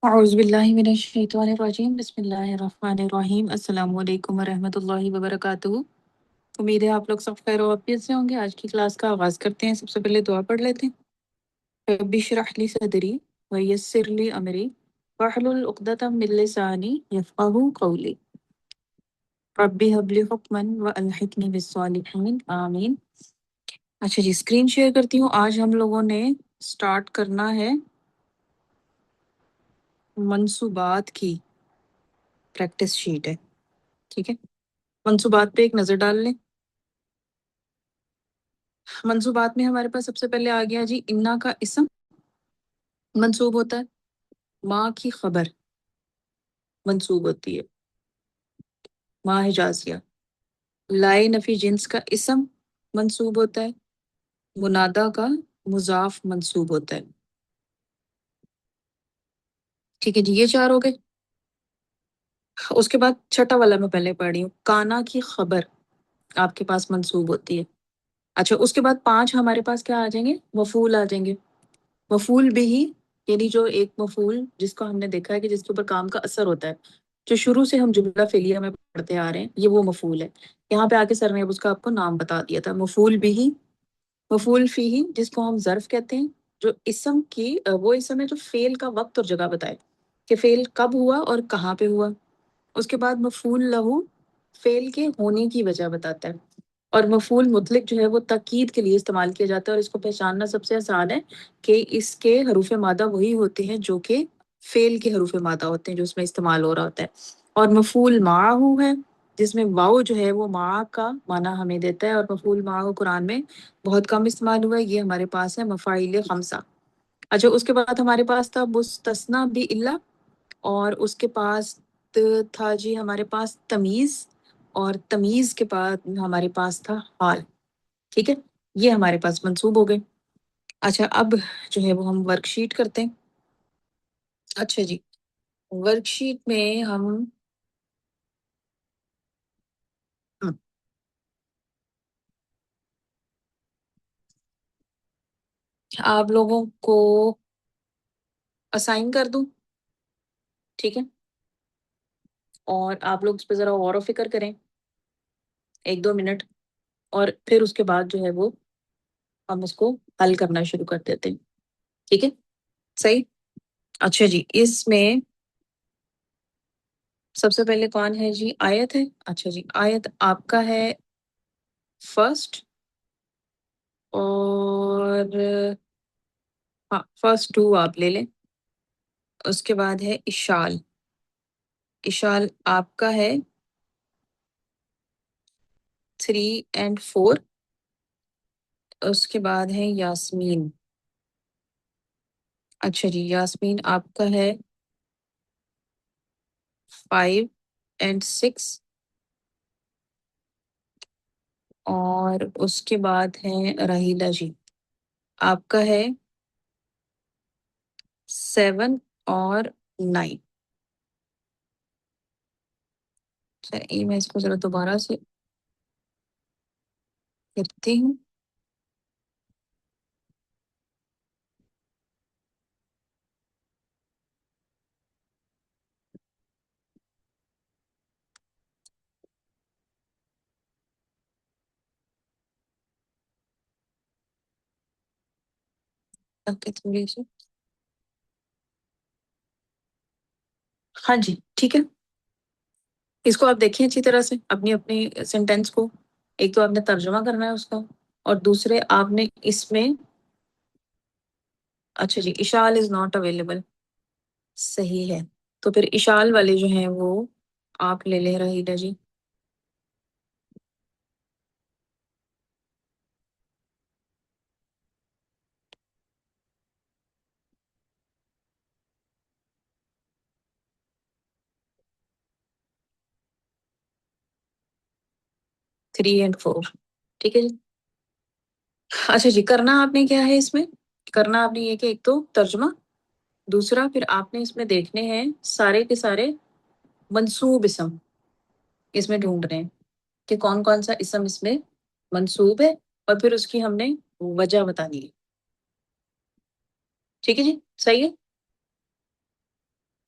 اعوذ باللہ من الشیطان الرجیم بسم اللہ الرحمن الرحیم السلام علیکم ورحمۃ اللہ وبرکاتہ۔ امید ہے آپ لوگ سب خیر و عافیت سے ہوں گے۔ آج کی کلاس کا آغاز کرتے ہیں۔ سب سے پہلے دعا پڑھ لیتے ہیں۔ رب اشرح لی صدری ویسر لی امری واحلل عقدۃ من لسانی یفقہوا قولی رب ھب لی حکما والحقنی بالصالحین آمین۔ اچھا جی، اسکرین شیئر کرتی ہوں۔ آج ہم لوگوں نے سٹارٹ کرنا ہے منصوبات کی پریکٹس شیٹ ہے، ٹھیک ہے۔ منصوبات پہ ایک نظر ڈال لیں۔ منصوبات میں ہمارے پاس سب سے پہلے آ گیا جی انا کا اسم منصوب ہوتا ہے، ماں کی خبر منصوب ہوتی ہے، ماں حجازیہ۔ لائے نفی جنس کا اسم منصوب ہوتا ہے، منادا کا مضاف منصوب ہوتا ہے، ٹھیک ہے جی۔ یہ چار ہو گئے۔ اس کے بعد چھٹا والا میں پہلے پڑھ رہی ہوں، کانا کی خبر آپ کے پاس منصوب ہوتی ہے۔ اچھا، اس کے بعد 5 ہمارے پاس کیا آ جائیں گے؟ مفعول آ جائیں گے۔ مفعول بھی، یعنی جو ایک مفعول جس کو ہم نے دیکھا ہے کہ جس کے اوپر کام کا اثر ہوتا ہے، جو شروع سے ہم جملہ فعلیہ میں پڑھتے آ رہے ہیں، یہ وہ مفعول ہے۔ یہاں پہ آ کے سر نے اب اس کا آپ کو نام بتا دیا تھا، مفعول بھی، مفعول فیہ جس کو ہم ظرف کہتے ہیں، جو اسم کی وہ اسم ہے جو فعل کا وقت اور جگہ بتائے کہ فعل کب ہوا اور کہاں پہ ہوا۔ اس کے بعد مفعول لہو فعل کے ہونے کی وجہ بتاتا ہے، اور مفعول مطلق جو ہے وہ تاکید کے لیے استعمال کیا جاتا ہے، اور اس کو پہچاننا سب سے آسان ہے کہ اس کے حروف مادہ وہی ہوتے ہیں جو کہ فعل کے حروف مادہ ہوتے ہیں جو اس میں استعمال ہو رہا ہوتا ہے۔ اور مفعول معہ ہے جس میں واو جو ہے وہ مع کا معنی ہمیں دیتا ہے، اور مفعول معہ قرآن میں بہت کم استعمال ہوا ہے، یہ ہمارے پاس ہے مفاعیل خمسہ۔ اچھا، اس کے بعد ہمارے پاس تھا مستثنی بھی الا، اور اس کے پاس تھا جی ہمارے پاس تمیز، اور تمیز کے بعد ہمارے پاس تھا حال، ٹھیک ہے۔ یہ ہمارے پاس منصوب ہو گئے۔ اچھا، اب جو ہے وہ ہم ورک شیٹ کرتے ہیں۔ اچھا جی، ورک شیٹ میں ہم آپ لوگوں کو اسائن کر دوں، ٹھیک ہے، اور آپ لوگ اس پہ ذرا غور و فکر کریں 1-2 منٹ، اور پھر اس کے بعد جو ہے وہ ہم اس کو حل کرنا شروع کر دیتے ہیں، ٹھیک ہے، صحیح۔ اچھا جی، اس میں سب سے پہلے کون ہے جی؟ آیت ہے۔ اچھا جی، آیت آپ کا ہے فرسٹ، اور ہاں فرسٹ 2 آپ لے لیں۔ اس کے بعد ہے اشال، اشال آپ کا ہے 3 and 4۔ اس کے بعد ہے یاسمین، اچھا جی، یاسمین آپ کا ہے 5 and 6۔ اور اس کے بعد ہے راہیلہ جی، آپ کا ہے 7 اور 9۔ چلیے میں اس کو ذرا دوبارہ سے کرتی ہوں۔ اوکے، تھوڑی سی، ہاں جی ٹھیک ہے۔ اس کو آپ دیکھیں اچھی طرح سے، اپنی اپنی سینٹینس کو، ایک تو آپ نے ترجمہ کرنا ہے اس کا، اور دوسرے آپ نے اس میں، اچھا جی، اشال از ناٹ اویلیبل، صحیح ہے، تو پھر اشال والے جو ہیں وہ آپ لے لیں رہیلہ جی۔ تھری اینڈ فور، ٹھیک ہے جی۔ اچھا جی، کرنا آپ نے کیا ہے اس میں؟ کرنا آپ نے یہ کہ ایک تو ترجمہ، دوسرا پھر آپ نے اس میں دیکھنے ہیں سارے کے سارے منصوب اسم، اس میں ڈھونڈ رہے ہیں کہ کون کون سا اسم اس میں منصوب ہے، اور پھر اس کی ہم نے وجہ بتانی ہے، ٹھیک ہے جی، صحیح ہے۔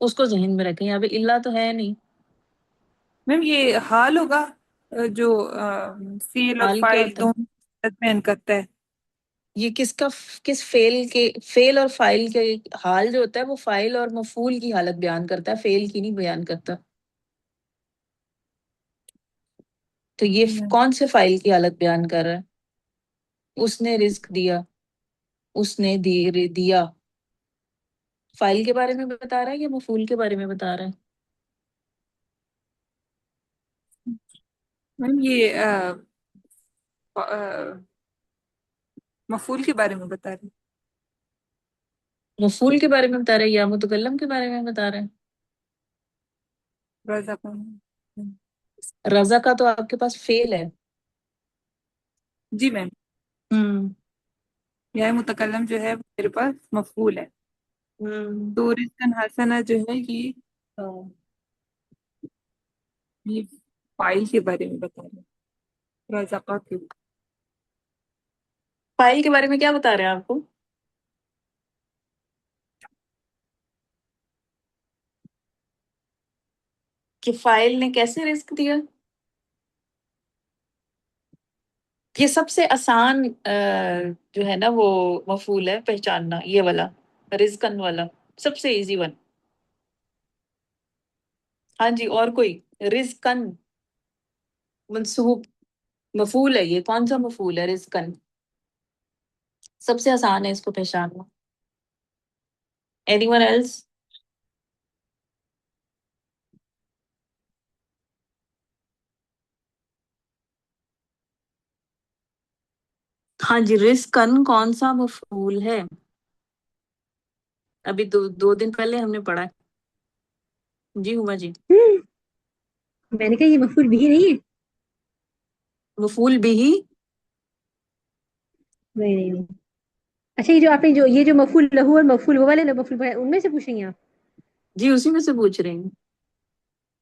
اس کو ذہن میں رکھیں، یہاں پہ اللہ تو ہے نہیں. میم یہ حال ہوگا جو فیل اور حال کیا فائل ہوتا ہے؟ دونوں بیان کرتا ہے. یہ کس کا کس فیل اور فائل کے حال جو ہوتا ہے وہ فائل اور مفعول کی حالت بیان کرتا ہے، فیل کی نہیں بیان کرتا. تو یہ جی میم. کون سے فائل کی حالت بیان کر رہا ہے؟ اس نے رزق دیا، اس نے دیا. فائل کے بارے میں بتا رہا ہے یا مفعول کے بارے میں بتا رہا ہے؟ میم یہ مفعول کے بارے میں بتا رہی. مفعول کے بارے میں بتا رہا ہے یا متکلم کے بارے میں بتا رہا ہے؟ رضا کو. رضا کا تو آپ کے پاس فیل ہے. جی میم. ہوں یا متکلم جو ہے وہ میرے پاس مفعول ہے. ہوں تو رزقن حسنہ جو ہے یہ فائل کے بارے میں بتا رہے ہیں. رزقہ کے. فائل کے بارے میں کیا بتا رہے ہیں آپ کو؟ کہ فائل نے کیسے رزق دیا. یہ سب سے آسان جو ہے نا وہ مفعول ہے پہچاننا، یہ والا رزقن والا سب سے ایزی ون. ہاں جی، اور کوئی؟ رزقن منصوب مفعول ہے، یہ کون سا مفعول ہے؟ رزقن سب سے آسان ہے اس کو پہچاننا. Any one else? ہاں جی، رزقن کون سا مفعول ہے؟ ابھی دو دن پہلے ہم نے پڑھا ہے. جی ہما جی. میں نے کہا یہ مفعول بھی نہیں ہے. مفعول بھی. نہیں نہیں نہیں. اچھا یہ جو آپ نے یہ جو مفعول لہو اور مفعول وہ والے نا مفعول ان میں سے پوچھ رہی ہیں آپ؟ جی اسی میں سے پوچھ رہی ہوں.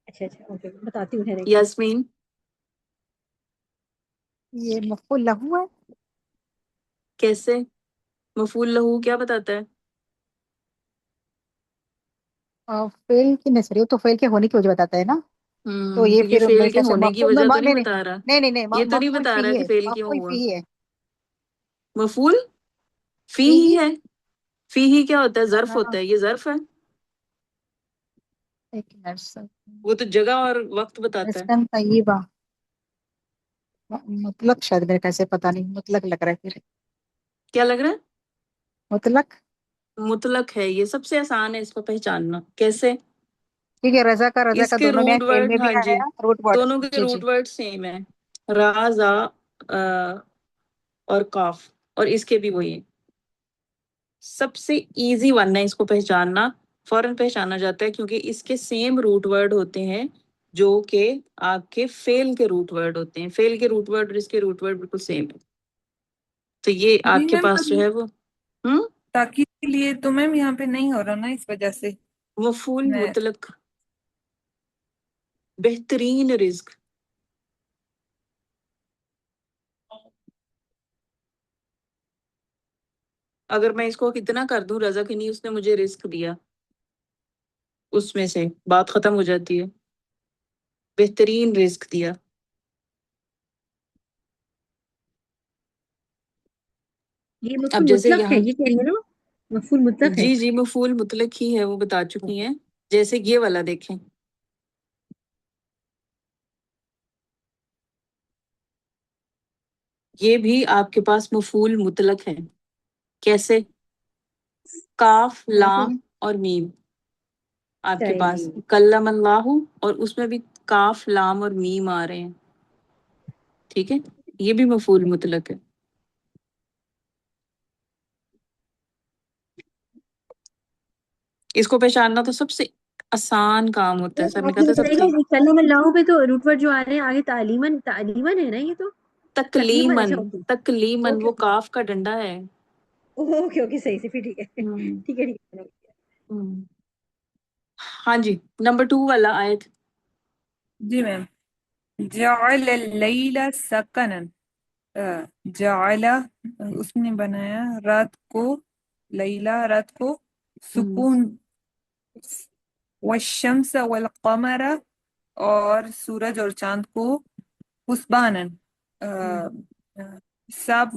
اچھا اچھا اوکے بتاتی ہوں ٹھہرے. یاسمین. یہ مفعول لہو ہے. کیسے مفعول لہو کیا بتاتا ہے؟ فعل کی نصری تو فعل کے ہونے کی وجہ بتاتا ہے نا. تو تو یہ یہ پھر فعل میرے کے خیال سے ہونے کی مفعول وجہ تو نہیں نہیں نہیں بتا رہا. نہیں نہیں نہیں یہ تو نہیں مفعول بتا رہا فی کہ ہے. فعل کیوں مفعول ہوا. فی ہے. مفعول فی فی ہی ہی. ہے. فی ہی کیا ہوتا ہے؟ ظرف ہاں ہوتا ہے، یہ ظرف ہے. ایک منٹ سر. وہ تو جگہ اور وقت بتاتا ہے. رزقاً طیبہ مطلق شاید میرے خیال سے پتہ نہیں مطلق لگ رہا ہے پھر. کیا لگ رہا ہے؟ مطلق. مطلق ہے. یہ سب سے آسان ہے اس کو پہچاننا. کیسے؟ ٹھیک ہے رضا اس کا کے دونوں میں روٹ فعل ورڈ، میں بھی ہاں جی، آیا روٹ ورڈ. دونوں کے جی جی. روٹ ورڈ سیم ہے. رازا اور کاف، اور اس کے بھی وہی ہے. سب سے ایزی ون ہے اس کو پہچاننا، فوراً پہچانا جاتا ہے کیونکہ اس کے سیم روٹ ورڈ ہوتے ہیں جو کہ آپ کے فیل کے روٹ ورڈ ہوتے ہیں. فیل کے روٹ ورڈ اور اس کے روٹ ورڈ بالکل سیم ہے. تو یہ جی آپ کے میم. پاس جو ہے وہ تاکید کے لیے تو میم یہاں پہ نہیں ہو رہا نا، اس وجہ سے مفعول میں مطلق بہترین رزق. اگر میں اس کو کتنا کر دوں رضا کی نہیں اس نے مجھے رزق دیا، اس میں سے بات ختم ہو جاتی ہے. بہترین رزق دیا. یہ اب مفعول جیسے مطلق ہے یہاں، یہ کہہ رہی ہے نا. مفعول مطلق ہے. جی جی مفعول مطلق ہی ہے، وہ بتا چکی ہیں. جیسے یہ والا دیکھیں، یہ بھی آپ کے پاس مفعول مطلق ہے. کیسے؟ کاف کیسے لام اور میم آپ کے پاس صحیح. کلم اللہ، اور اس میں بھی کاف لام اور میم آ رہے ہیں. ٹھیک ہے، یہ بھی مفعول مطلق ہے. اس کو پہچاننا تو سب سے آسان کام ہوتا ہے، سر نے کہا تھا سب سے. کلم اللہ پہ تو روٹ ورڈ جو آ رہے ہیں آگے تعلیمن تعلیمن ہے نا یہ تو. تکلیمن. تکلیمن. اچھا اوکے تکلیمن اوکے وہ اوکے کاف کا ڈنڈا ہے. اوکے اوکے صحیح سے پھر ٹھیک ہے ہم، ٹھیک ہے ٹھیک ہے. ہم۔ ہاں جی، نمبر 2 والا آیت. جی میم. جعل اللیل سکنن. جعل اس نے بنایا رات کو، لیلا رات کو ہم، سکون والشمس والقمر، اور سورج اور چاند کو حسبانن، حساب،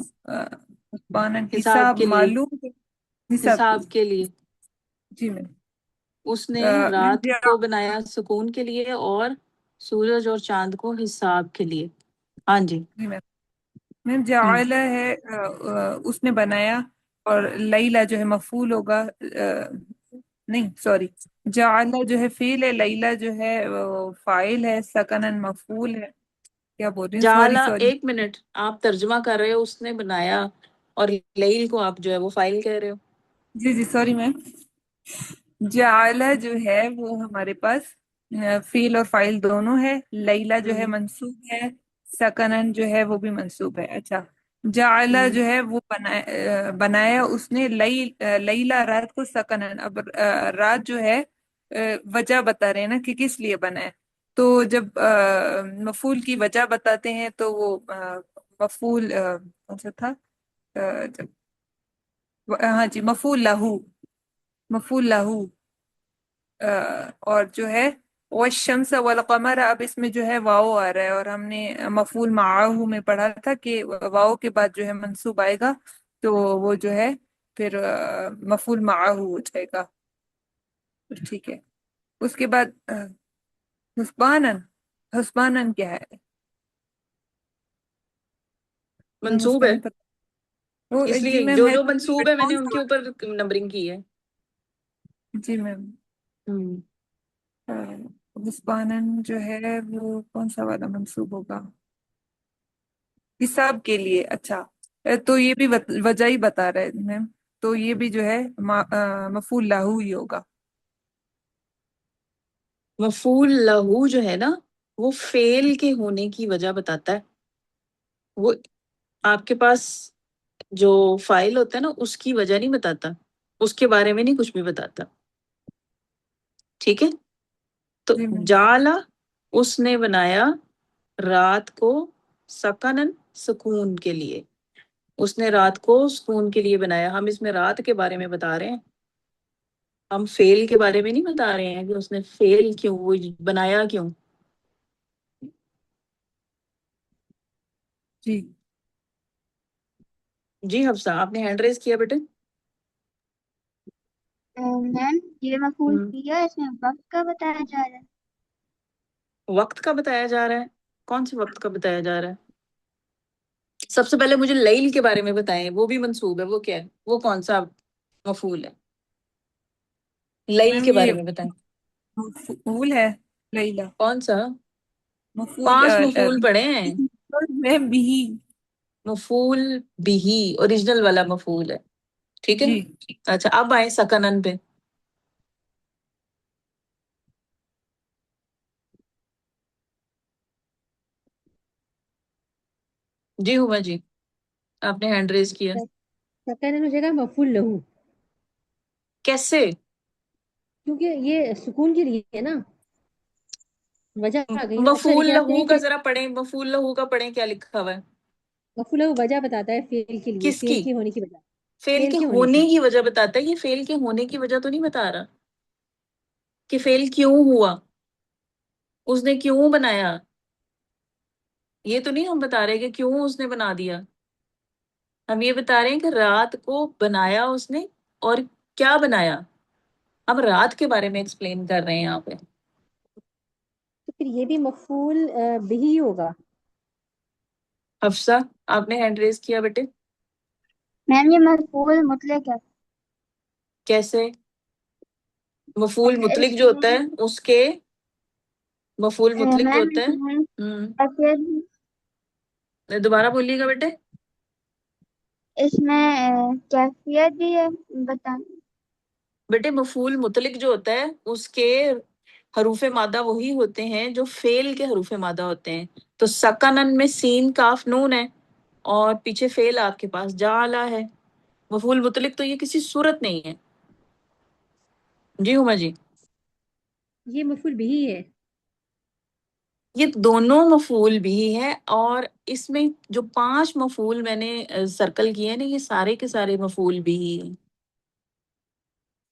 حسبانن حساب حساب کے لیے، معلوم، حساب کے حساب لیے. کے لیے. جی میم. اس نے میم رات کو بنایا سکون کے لیے اور سورج اور چاند کو حساب کے لیے. ہاں جی. جی میم جعل ہے اس نے بنایا، اور لیلہ جو ہے مفعول ہوگا، نہیں سوری، جعل جو ہے فعل ہے، لیلہ جو ہے فاعل ہے، سکنن مفعول ہے. کیا بول رہی ہوں، سوری جعلا، سوری. ایک منٹ، آپ ترجمہ کر رہے ہو اس نے بنایا، اور لیل کو آپ جو ہے وہ فائل کہہ رہے ہو. جی جی سوری میم. جعل جو ہے وہ ہمارے پاس فیل اور فائل دونوں ہے. لیلہ جو ہے منصوب ہے، سکنن جو ہے وہ بھی منصوب ہے. اچھا، جعل جو ہے وہ بنایا اس نے، لیلہ رات کو، سکنن. اب رات جو ہے وجہ بتا رہے ہیں نا کہ کس لیے بنایا. تو جب مفعول کی وجہ بتاتے ہیں تو وہ مفعول کون سا تھا، ہاں جی، مفعول لہو، مفعول لہو. اور جو ہے والشمس والقمر، اب اس میں جو ہے واو آ رہا ہے، اور ہم نے مفعول معاہو میں پڑھا تھا کہ واو کے بعد جو ہے منصوب آئے گا تو وہ جو ہے پھر مفعول معاہو ہو جائے گا. ٹھیک ہے. اس کے بعد حسبانن، حسبانن کیا ہے؟ میم اس منصوب کا ہے، نہیں پتا. وہ اس جی لیے میم جو ہے. جو منصوب ہے میں نے کون ان سا کے والا؟ اوپر نمبرنگ کی ہے. جی میم. حسبانن جو ہے وہ کون سا والا منصوب ہوگا؟ حساب کے لیے. اچھا، تو یہ بھی وجہ ہی بتا رہے ہیں میم. تو یہ بھی جو ہے مفعول لہو ہی ہوگا. مفعول لہو جو ہے نا وہ فعل کے ہونے کی وجہ بتاتا ہے. وہ آپ کے پاس جو فائل ہوتا ہے نا اس کی وجہ نہیں بتاتا، اس کے بارے میں نہیں کچھ بھی بتاتا. ٹھیک ہے. تو جی میم. جعلا، اس نے بنایا رات کو، سکنن، سکون کے لیے. اس نے رات کو سکون کے لیے بنایا. ہم اس میں رات کے بارے میں بتا رہے ہیں، ہم فعل کے بارے میں نہیں بتا رہے ہیں کہ اس نے فعل کیوں، وہ بنایا کیوں. جی جی حفصہ، آپ نے ہینڈ ریز کیا بیٹے. میم یہ مفعول کیا اس میں وقت کا بتایا جا رہا ہے. وقت کا بتایا جا رہا ہے؟ کون سے وقت کا بتایا جا رہا ہے؟ سب سے پہلے مجھے لیل کے بارے میں بتائیں، وہ بھی منصوب ہے، وہ کیا ہے، وہ کون سا مفعول ہے؟ لیل میم کے بارے یہ میں بتائیں. مفعول ہے لیلہ. کون سا؟ مفعول 5 مفعول پڑے ہیں. میم بھی. مفعول بھی اوریجنل والا مفعول ہے. ٹھیک ہے. جی اچھا، اب آئے سکنن پہ. جی ہوا جی، آپ نے ہینڈ ریز کیا. سکنن ہو جائے گا مفعول لہو، کیسے؟ کیونکہ یہ سکون کے لیے ہے نا، وجہ آ گئی نا. اچھا مفعول لیکن آپ لہو کہیں کا کہ ذرا پڑھیں، مفعول لہو کا پڑھیں کیا لکھا ہوا ہے. مفعول لہو وجہ بتاتا ہے فعل کے لیے، کس فعل کی؟ کے ہونے کی وجہ. فعل فعل کے کے ہونے ہونے کی وجہ بتاتا ہے. یہ فعل کے ہونے کی وجہ تو نہیں بتا رہا کہ فعل کیوں ہوا، اس نے کیوں بنایا. یہ تو نہیں ہم بتا رہے کہ کیوں اس نے بنا دیا. ہم یہ بتا رہے ہیں کہ رات کو بنایا اس نے، اور کیا بنایا. ہم رات کے بارے میں ایکسپلین کر رہے ہیں یہاں پہ. تو پھر یہ بھی مفعول بھی ہوگا. حفصہ، آپ نے ہینڈ ریز کیا بیٹے. میم یہ مفعول مطلق ہے. کیسے؟ مفعول اس مطلق جو ہوتا میں ہے اس کے، مفعول مطلق جو میم ہوتا اس میں ہے. کیفیت، دوبارہ بولیے گا بیٹے. اس میں کیفیت بھی ہے بتائیں. بیٹے مفعول مطلق جو ہوتا ہے اس کے حروف مادہ وہی ہوتے ہیں جو فعل کے حروف مادہ ہوتے ہیں. تو سکنن میں سین کاف نون ہے، اور پیچھے فعل آپ کے پاس جعلا ہے. مفعول مطلق تو یہ کسی صورت نہیں ہے. جی ہما جی. یہ مفعول بھی ہے. یہ دونوں مفعول بھی ہے، اور اس میں جو 5 مفعول میں نے سرکل کیے ہیں نا، یہ سارے کے سارے مفعول بھی ہیں.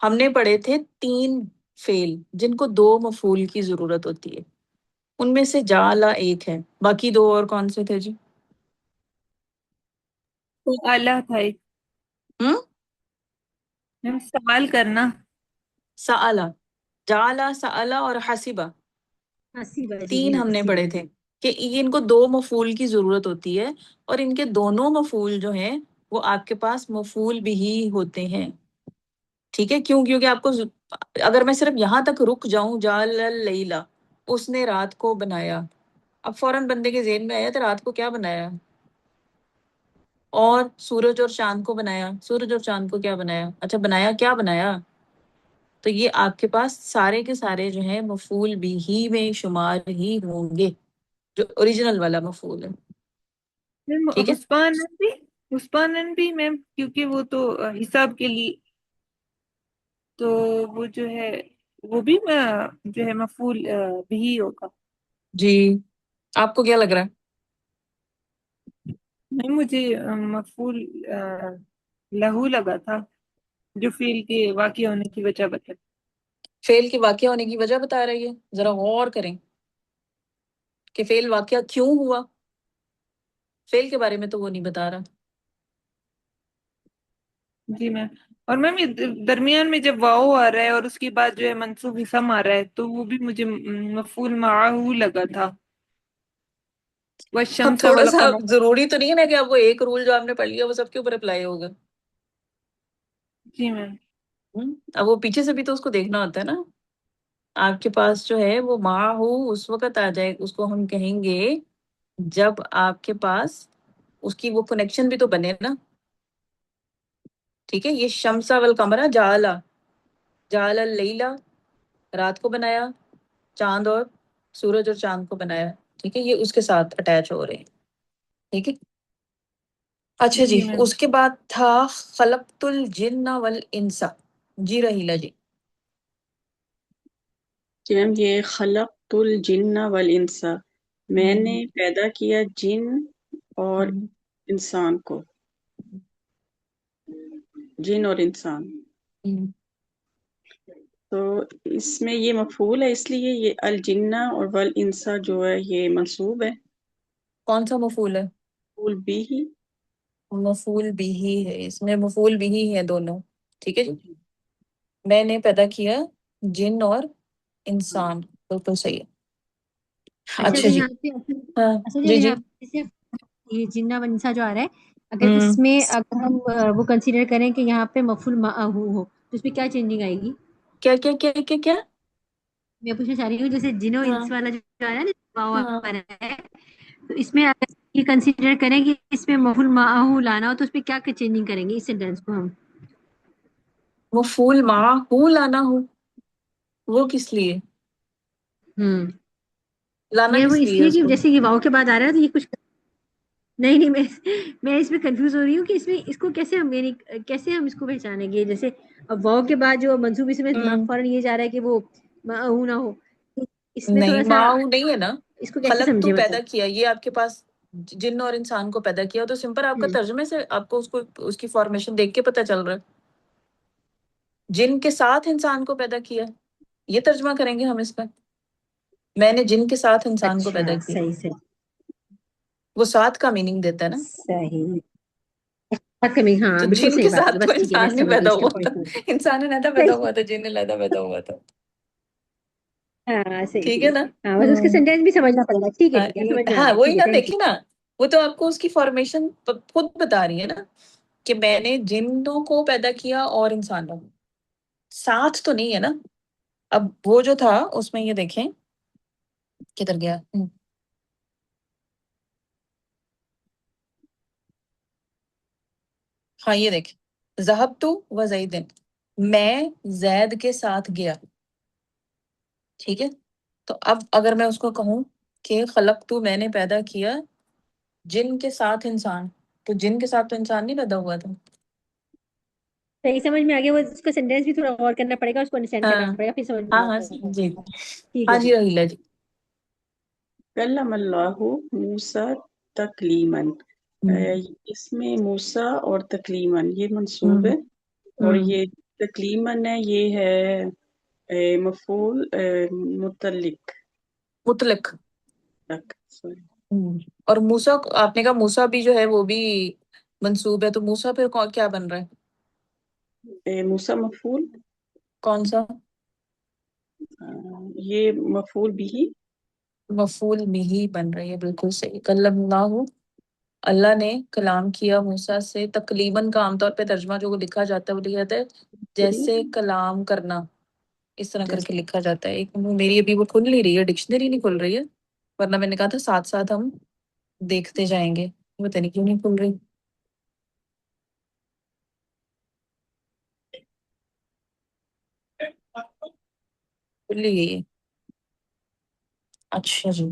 ہم نے پڑھے تھے 3 فعل جن کو دو مفعول کی ضرورت ہوتی ہے، ان میں سے جعلا ایک ہے، باقی دو اور کون سے تھے جی؟ تو اعلیٰ تھا ایک، ہم میم سوال کرنا. سألا، جعلا، سألا اور حسبہ، حسیبہ، جی تین جی ہم نے حسیبہ. پڑھے تھے کہ ان کو دو مفعول کی ضرورت ہوتی ہے، اور ان کے دونوں مفعول جو ہیں وہ آپ کے پاس مفعول بھی ہوتے ہیں. ٹھیک ہے، کیوں؟ کیونکہ آپ کو اگر میں صرف یہاں تک رک جاؤں، جعل اللیلہ، اس نے رات کو بنایا، اب فوراً بندے کے ذہن میں آیا تو رات کو کیا بنایا؟ اور سورج اور چاند کو بنایا. سورج اور چاند کو کیا بنایا؟ اچھا بنایا، کیا بنایا؟ تو یہ آپ کے پاس سارے کے سارے جو ہیں مفعول بھی ہی میں شمار ہی ہوں گے، جو اوریجنل والا مفعول ہے. میم ٹھیک ہے، حسبانن بھی میم، کیونکہ وہ تو حساب کے لیے، تو وہ جو ہے وہ بھی جو ہے مفعول بھی ہوگا. جی آپ کو کیا لگ رہا ہے؟ نہیں، مجھے مفعول لہو لگا تھا، جو فعل کے واقع ہونے کی وجہ بتا. فعل کے واقع ہونے کی وجہ بتا رہی ہے، ذرا غور کریں کہ فعل واقعہ کیوں ہوا. فعل کے بارے میں تو وہ نہیں بتا رہا. جی میم. اور میم یہ درمیان میں جب واؤ آ رہا ہے اور اس کے بعد جو ہے منصوب اسم آ رہا ہے، تو وہ بھی مجھے مفعول معاہو لگا تھا. اب والشمس تھوڑا سا والقمر. ضروری تو نہیں ہے نا کہ آپ وہ ایک رول جو آپ نے پڑھ لیا وہ سب کے اوپر اپلائی ہوگا. جی میم. اب وہ پیچھے سے بھی تو اس کو دیکھنا ہوتا ہے نا. آپ کے پاس جو ہے وہ معاہو اس وقت آ جائے، اس کو ہم کہیں گے جب آپ کے پاس اس کی وہ کنیکشن بھی تو بنے نا. ٹھیک ہے، یہ شمسا والقمرہ، جعلا، جعل اللیلہ، رات کو بنایا، چاند اور سورج اور چاند کو بنایا. ٹھیک ہے، یہ اس کے ساتھ اٹیچ ہو رہے ہیں. ٹھیک ہے، اچھا جی، جی میم. اس کے بعد تھا خلقت الجن والانس. جی رحیلہ جی. جی میم، یہ خلقت الجن والانس، میں نے پیدا کیا جن اور انسان کو، جن اور انسان. تو اس میں یہ مفعول ہے، اس لیے یہ الجن اور والانس جو ہے یہ منصوب ہے. کون سا مفعول ہے؟ مفعول بھی ہی. مفعول بھی ہے، اس میں مفعول بھی ہے دونوں. ٹھیک ہے جی، میں نے پیدا کیا جن اور انسان، بالکل صحیح ہے. اچھا اچھا جو جی، یہاں پہ ہاں اچھا جو جی جی. یہاں پہ جیسے یہ جنہ ونسا جو آ رہا ہے، اگر اس میں اگر ہم وہ کنسیڈر کریں کہ یہاں پہ مفعول معہو ہو، تو اس میں کیا چینجنگ آئے گی؟ کیا کیا کیا کیا کیا؟ میں پوچھنا چاہ رہی ہوں جیسے جنو ہاں انس والا جو آ رہا ہے نا، واو ہاں، آ رہا ہے، تو اس میں اگر یہ کنسیڈر کریں کہ اس میں مفعول معہو لانا ہو، تو اس میں کیا چینجنگ کریں گے اس سینٹینس کو ہم؟ مفعول معہو لانا ہو، وہ کس لیے لانا، یہ وہ کس اس لیے لیے اس کہ کو؟ جیسے یہ واو کے بعد آ رہا ہے تو یہ کچھ نہیں نہیں، میں اس میں کنفیوز ہو رہی ہوں کہ اس میں اس کو کیسے ہم، یعنی کیسے ہم اس کو پہچانیں گے. جیسے اب واو کے بعد جو منصوب، اس میں دماغ ہم، فوراً یہ جا رہا ہے کہ وہ معہو نہ ہو. اس میں نہیں تھوڑا سا معہو نہیں ہے نا. اس کو کیسے خلق تو سمجھے پیدا مطلب؟ کیا، یہ آپ کے پاس جن اور انسان کو پیدا کیا، تو سمپل آپ کا ترجمے سے آپ کو اس کی فارمیشن دیکھ کے پتہ چل رہا ہے. جن کے ساتھ انسان کو پیدا کیا، یہ ترجمہ کریں گے ہم اس کا. میں نے جن کے ساتھ انسان کو پیدا اچھا کیا، صحیح صحیح وہ ساتھ کا میننگ دیتا ہے نا. صحیح. بات کمی، ہاں تو بالکل جن صحیح کے بات ہے، ساتھ تو بس ٹھیک ہے میں انسان نہیں سمجھ گئی پیدا اس کا ہوا تھا، پوائنٹ. انسان علیحدہ پیدا صحیح. ہوا تھا، جن علیحدہ پیدا ہوا تھا. ہاں صحیح ٹھیک ہے صحیح. نا. ہاں بس اس کے سینٹینس بھی سمجھنا پڑے گا. ٹھیک ہے ہاں ٹھیک ہے، سمجھ میں آ ہاں، گیا. وہی ٹھیک ہے، نا، تھینک یو. دیکھیں نا، وہ تو آپ کو اس کی فارمیشن خود بتا رہی ہے نا، کہ میں نے جنوں کو پیدا کیا اور انسانوں کو، ساتھ تو نہیں ہے نا. اب وہ جو تھا اس میں یہ دیکھیں کدھر گیا. ہاں یہ دیکھیں، ذہبت و زیدن، میں زید کے ساتھ گیا. ٹھیک ہے، تو اب اگر میں اس کو کہوں کہ خلقت، میں نے پیدا کیا جن کے ساتھ انسان، تو جن کے ساتھ تو انسان نہیں پیدا ہوا تھا. صحیح سمجھ میں آ گیا. وہ اس کا سینٹینس بھی تھوڑا غور کرنا پڑے گا، اس کو انڈرسٹینڈ کرنا ہاں پڑے گا، پھر سمجھ میں ہاں آ ہاں پائے جی. گا. ٹھیک ہاں ہے جی. جی رحیلہ جی. کلم اللہ موسیٰ تکلیما، اس میں موسیٰ اور تکلیما یہ منصوب ہے، اور یہ تکلیما ہے، یہ ہے مفعول متعلق مطلق. لك سوري. اور موسا آپ نے کہا موسا بھی جو ہے وہ بھی منصوب ہے، تو موسا پھر کیا بن رہا ہے؟ موسى مفعول کون سا؟ یہ مفعول بھی مفعول بھی بن رہی ہے، بالکل صحیح. کلم اللہ، اللہ نے کلام کیا موسیٰ سے. تکلیماً کا عام طور پہ ترجمہ جو لکھا جاتا ہے وہ لکھا جاتا ہے جیسے کلام کرنا، اس طرح کر کے لکھا جاتا ہے. ایک میری ابھی وہ کھل نہیں رہی ہے، ڈکشنری نہیں کھل رہی ہے، ورنہ میں نے کہا تھا ساتھ ساتھ ہم دیکھتے جائیں گے. پتہ نہیں کیوں نہیں کھل رہی. کھل ہی گئی ہے. اچھا جی،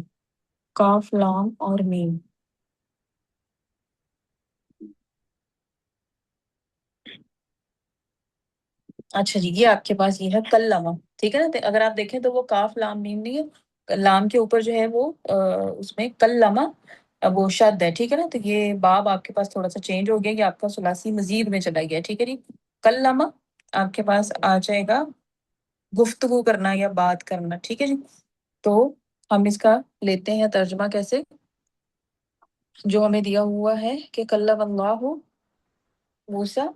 کاف لام اور میم. اچھا جی، یہ آپ کے پاس یہ ہے کلمہ، ٹھیک ہے نا. اگر آپ دیکھیں تو وہ کاف لام میم نہیں ہے، لام کے اوپر جو ہے وہ اس میں کلمہ وہ شد ہے، ٹھیک ہے نا. تو یہ باب آپ کے پاس تھوڑا سا چینج ہو گیا، یہ آپ کا ثلاثی مزید میں چلا گیا، ٹھیک ہے جی. کلمہ آپ کے پاس آ جائے گا گفتگو کرنا یا بات کرنا، ٹھیک ہے جی. تو ہم اس کا لیتے ہیں ترجمہ کیسے، جو ہمیں دیا ہوا ہے کہ کلم اللہ موسیٰ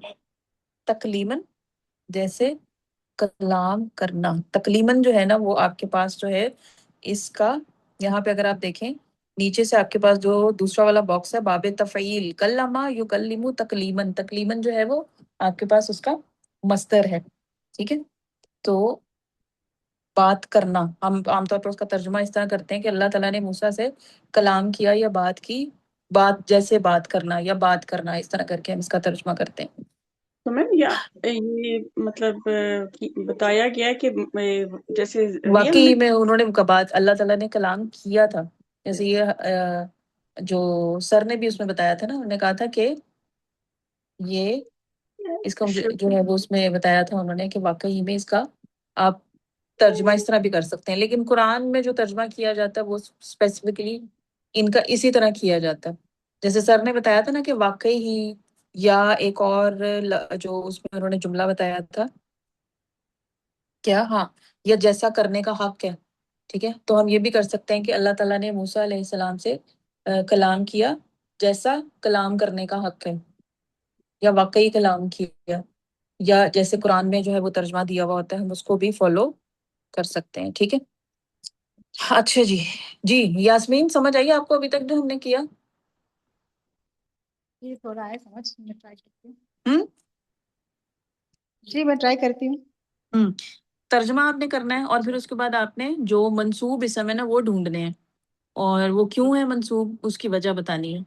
تکلیماً، جیسے کلام کرنا. تکلیماً جو ہے نا وہ آپ کے پاس جو ہے اس کا، یہاں پہ اگر آپ دیکھیں نیچے سے آپ کے پاس جو دوسرا والا باکس ہے باب تفعیل، کلمہ یکلم تکلیماً، تکلیماً جو ہے وہ آپ کے پاس اس کا مصدر ہے، ٹھیک ہے. تو بات کرنا، ہم عام طور پر اس کا ترجمہ اس طرح کرتے ہیں کہ اللہ تعالیٰ نے موسیٰ سے کلام کیا یا بات کی، بات جیسے بات کرنا یا بات کرنا، اس طرح کر کے ہم اس کا ترجمہ کرتے ہیں. تو میم یہ مطلب بتایا گیا کہ جیسے ریئل میں واقعی میں انہوں نے بات اللہ تعالیٰ نے کلام کیا تھا، جیسے یہ جو سر نے بھی اس میں بتایا تھا نا، انہوں نے کہا تھا کہ یہ اس کا جو ہے وہ اس میں بتایا تھا انہوں نے کہ واقعی میں اس کا آپ ترجمہ اس طرح بھی کر سکتے ہیں. لیکن قرآن میں جو ترجمہ کیا جاتا ہے وہ اسپیسیفکلی ان کا اسی طرح کیا جاتا ہے. جیسے سر نے بتایا تھا نا کہ واقعی ہی، یا ایک اور جو اس میں انہوں نے جملہ بتایا تھا کیا، ہاں، یا جیسا کرنے کا حق ہے، ٹھیک ہے. تو ہم یہ بھی کر سکتے ہیں کہ اللہ تعالیٰ نے موسیٰ علیہ السلام سے کلام کیا جیسا کلام کرنے کا حق ہے، یا واقعی کلام کیا، یا جیسے قرآن میں جو ہے وہ ترجمہ دیا ہوا ہوتا ہے ہم اس کو بھی فالو کر سکتے ہیں، ٹھیک ہے. اچھا جی، جی یاسمین سمجھ آئیے آپ کو ابھی تک جو ہم نے کیا؟ یہ تھوڑا ہے سمجھ، میں ٹرائی کرتی ہوں. ہوں جی میں ٹرائی کرتی ہوں. ہوں ترجمہ آپ نے کرنا ہے، اور پھر اس کے بعد آپ نے جو منصوب اسم ہے نا وہ ڈھونڈنے ہیں، اور وہ کیوں ہے منصوب اس کی وجہ بتانی ہے،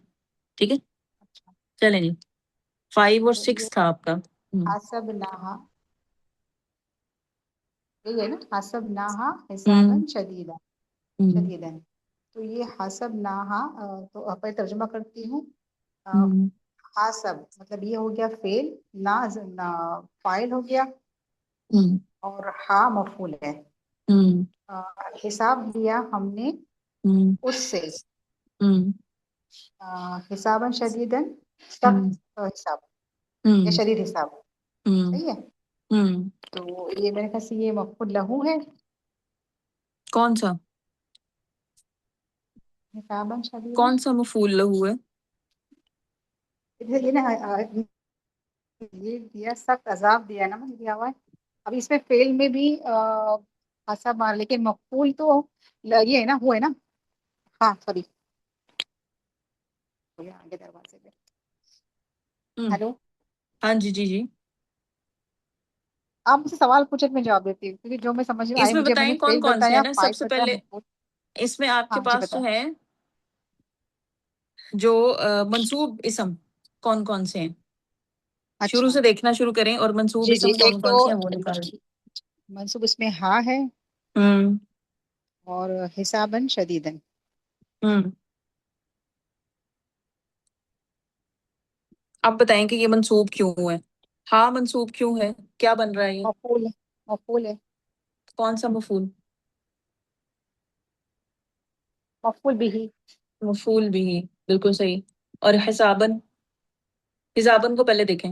ٹھیک ہے. اچھا، چلیں جی، 5 اور تو 6 یہ تھا آپ کا. حسب نہا، یہی ہے نا، حسب نہا ہوں حساباً شدیدا، ہوں شدیداً. تو یہ حسب نہا، تو آپ ترجمہ کرتی ہوں. ہوں حاسب مطلب یہ ہو گیا فعل، نہ فاعل ہو گیا، ہوں اور ہاں مفعول ہے. ہوں حساب لیا ہم نے ہوں اس سے، ہوں حساباً شدیداً، ہوں سخت حساب یا ہوں شدید حساب، ہوں صحیح ہے. ہوں تو یہ میرے خیال سے یہ مفعول لہو ہے، کون سا حساباً شدیداً. کون سا مفعول لہو ہے؟ یہ نا یہ دیا سخت عذاب دیا نا، مجھے دیا ہوا ہے. اب اس میں فعل میں بھی حسب، لیکن مفعول تو یہ ہے نا، وہ ہے نا. ہاں سوری، آگے دروازے پہ. ہیلو، ہاں جی جی جی. آپ مجھ سے سوال پوچھے میں جواب دیتی ہوں، کیونکہ جو میں سمجھ میں اس آئی، میں مجھے میں نے بتائیں کون فعل کون سے ہیں بتایا، نا. فاعل سب سے بتایا، پہلے مفعول. اس میں آپ کے ہاں جی پاس بتائیں. جو ہے جو منصوب اسم کون کون سے ہیں، شروع اچھا سے دیکھنا شروع کریں اور منصوب جی جی، اسم ایک کون تو کون سے ہیں وہ نکالیں. منصوب اس میں ہاں ہے، ہوں اور حساباً شدیداً. ہوں آپ بتائیں کہ یہ منصوب کیوں ہے، ہاں منصوب کیوں ہے، کیا بن رہا ہے یہ، مفعول ہے، مفعول ہے، کون سا مفعول؟ مفعول بھی. مفعول بھی، بالکل صحیح. اور حسابن، حسابن کو پہلے دیکھیں.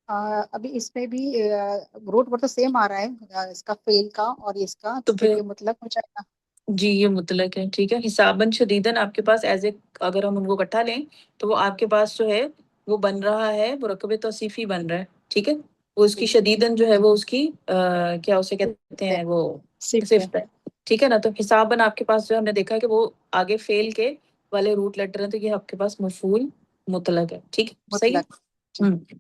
ابھی اس میں بھی روٹ ورڈ تو سیم آ رہا ہے اس کا فیل کا اور اس کا، تو تو پھر پھر یہ مطلق ہو جائے گا. جی یہ مطلق ہے، ٹھیک ہے. حساباً شدیداً آپ کے پاس ایز اے، اگر ہم ان کو اکٹھا لیں تو وہ آپ کے پاس جو ہے وہ بن رہا ہے مرکب توصیفی بن رہا ہے، ٹھیک ہے. وہ اس کی شدیداً جو ہے وہ اس کی کیا اسے کہتے ہیں، وہ صفت ہے. صفت ہے، ٹھیک ہے نا. تو حساباً آپ کے پاس جو ہم نے دیکھا کہ وہ آگے فیل کے والے روٹ لیٹر ہیں، تو یہ آپ کے پاس مفعول مطلق ہے، ٹھیک ہے، صحیح مطلق. ہے.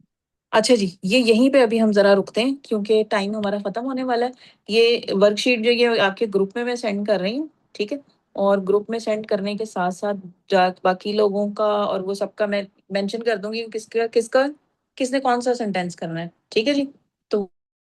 اچھا جی، یہ یہیں پہ ابھی ہم ذرا رکتے ہیں کیونکہ ٹائم ہمارا ختم ہونے والا ہے. یہ ورک شیٹ جو یہ آپ کے گروپ میں سینڈ کر رہی ہوں، ٹھیک ہے. اور گروپ میں سینڈ کرنے کے ساتھ ساتھ باقی لوگوں کا اور وہ سب کا میں مینشن کر دوں گی کس نے کون سا سینٹینس کرنا ہے، ٹھیک ہے جی.